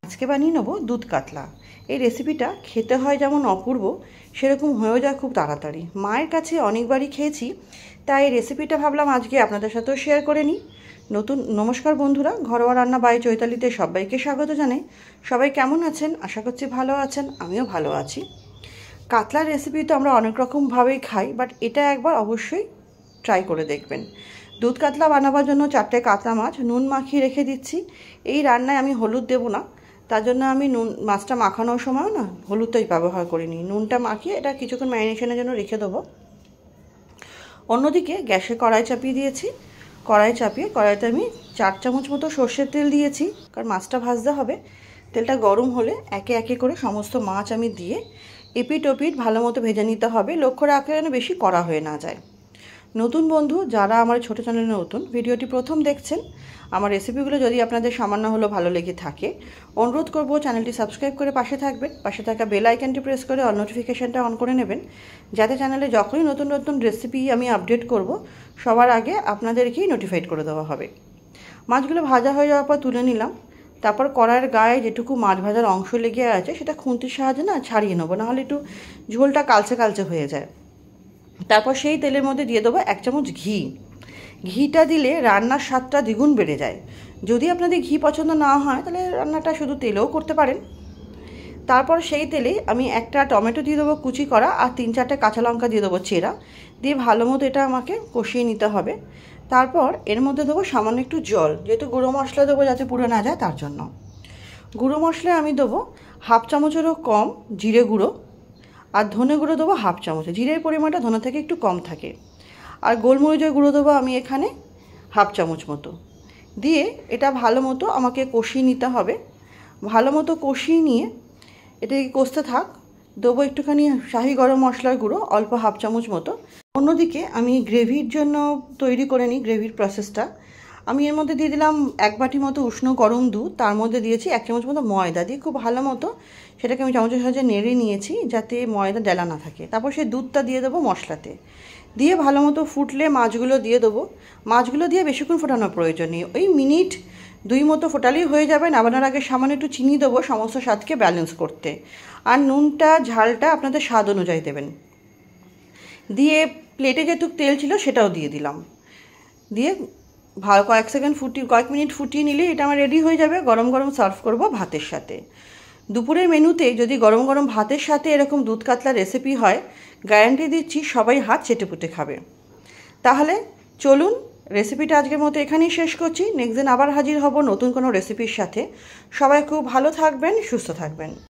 আজকে বানিয়ে নেব দুধ কাতলা। এই রেসিপিটা খেতে হয় যেমন অপূর্ব, সেরকম হয়েও যায় খুব তাড়াতাড়ি। মায়ের কাছে অনেকবারই খেয়েছি, তাই এই রেসিপিটা ভাবলাম আজকে আপনাদের সাথেও শেয়ার করে নিই। নমস্কার বন্ধুরা, ঘরোয়া রান্না বাই চৈতালিতে সবাইকে স্বাগত জানাই। সবাই কেমন আছেন? আশা করছি ভালো আছেন, আমিও ভালো আছি। কাতলার রেসিপি তো আমরা অনেক রকমভাবেই খাই, বাট এটা একবার অবশ্যই ট্রাই করে দেখবেন। দুধ কাতলা বানাবার জন্য 4টে কাতলা মাছ নুন মাখিয়ে রেখে দিচ্ছি। এই রান্নায় আমি হলুদ দেবো না, তার জন্য আমি মাছটা মাখানোর সময় না হলুদটাই ব্যবহার করিনি। নুনটা মাখিয়ে এটা কিছুক্ষণ ম্যারিনেশনের জন্য রেখে দেবো। অন্যদিকে গ্যাসে কড়াই চাপিয়ে দিয়েছি। কড়াইতে আমি 4 চামচ মতো সর্ষের তেল দিয়েছি, কারণ মাছটা ভাজতে হবে। তেলটা গরম হলে একে একে করে সমস্ত মাছ আমি দিয়ে এপিট ওপিট ভালো মতো ভেজে নিতে হবে। লক্ষ্য রাখলে যেন বেশি কড়া হয়ে না যায়। নতুন বন্ধু যারা আমার ছোটো চ্যানেলে নতুন, ভিডিওটি প্রথম দেখছেন, আমার রেসিপিগুলো যদি আপনাদের সামান্য হলেও ভালো লেগে থাকে, অনুরোধ করব চ্যানেলটি সাবস্ক্রাইব করে পাশে থাকবেন। পাশে থাকা বেল আইকনটি প্রেস করে অল নোটিফিকেশানটা অন করে নেবেন, যাতে চ্যানেলে যখনই নতুন নতুন রেসিপি আমি আপডেট করব সবার আগে আপনাদেরকেই নোটিফাইড করে দেওয়া হবে। মাছগুলো ভাজা হয়ে যাওয়ার পর তুলে নিলাম। তারপর কড়াইয়ের গায়ে যেটুকু মাছ ভাজার অংশ লেগে আছে সেটা খুন্তির সাহায্যে না ছাড়িয়ে নেবো, নাহলে একটু ঝোলটা কালচে কালচে হয়ে যায়। তারপর সেই তেলের মধ্যে দিয়ে দেবো 1 চামচ ঘি। ঘিটা দিলে রান্নার স্বাদটা দ্বিগুণ বেড়ে যায়। যদি আপনাদের ঘি পছন্দ না হয় তাহলে রান্নাটা শুধু তেলেও করতে পারেন। তারপর সেই তেলে আমি একটা টমেটো দিয়ে দেবো কুচি করা, আর 3-4টে কাঁচা লঙ্কা দিয়ে দেবো চেরা। দিয়ে ভালো মতো এটা আমাকে কষিয়ে নিতে হবে। তারপর এর মধ্যে দেবো সামান্য একটু জল, যেহেতু গুঁড়ো মশলা দেবো যাতে পুড়ে না যায় তার জন্য। গুঁড়ো মশলায় আমি দেবো 1/2 চামচেরও কম জিরে গুঁড়ো, আর ধনে গুঁড়ো দেবো 1/2 চামচ। জিরের পরিমাণটা ধনে থেকে একটু কম থাকে। আর গোলমরিচের গুঁড়ো দেবো আমি এখানে 1/2 চামচ মতো। দিয়ে এটা ভালো মতো আমাকে কষিয়ে নিতে হবে। ভালো মতো কষিয়ে নিয়ে এটাকে কষতে থাক। দেবো একটুখানি শাহি গরম মশলার গুঁড়ো, অল্প 1/2 চামচ মতো। অন্যদিকে আমি গ্রেভির জন্য তৈরি করে নিই গ্রেভির প্রসেসটা। আমি এর মধ্যে দিয়ে দিলাম 1 বাটি মতো উষ্ণ গরম দুধ, তার মধ্যে দিয়েছি 1 চামচ মতো ময়দা। দিয়ে খুব ভালো মতো সেটাকে আমি চামচের সাহায্যে নেড়ে নিয়েছি, যাতে ময়দা ডেলা না থাকে। তারপর সেই দুধটা দিয়ে দেবো মশলাতে। দিয়ে ভালো মতো ফুটলে মাছগুলো দিয়ে দেবো। মাছগুলো দিয়ে বেশিক্ষণ ফোটানোর প্রয়োজন নেই, ওই মিনিট 2 মতো ফোটালেই হয়ে যাবে। নামানোর আগে সামান্য একটু চিনি দেবো সমস্ত স্বাদকে ব্যালেন্স করতে। আর নুনটা ঝালটা আপনাদের স্বাদ অনুযায়ী দেবেন। দিয়ে প্লেটে যেটুকু তেল ছিল সেটাও দিয়ে দিলাম। দিয়ে কয়েক মিনিট ফুটিয়ে নিলে এটা আমার রেডি হয়ে যাবে। গরম গরম সার্ভ করব ভাতের সাথে। দুপুরের মেনুতে যদি গরম গরম ভাতের সাথে এরকম দুধ কাতলা রেসিপি হয়, গ্যারান্টি দিচ্ছি সবাই হাত চেটেপুটে খাবে। তাহলে চলুন, রেসিপিটা আজকের মতো এখানেই শেষ করছি। নেক্সট দিন আবার হাজির হব নতুন কোনো রেসিপির সাথে। সবাই খুব ভালো থাকবেন, সুস্থ থাকবেন।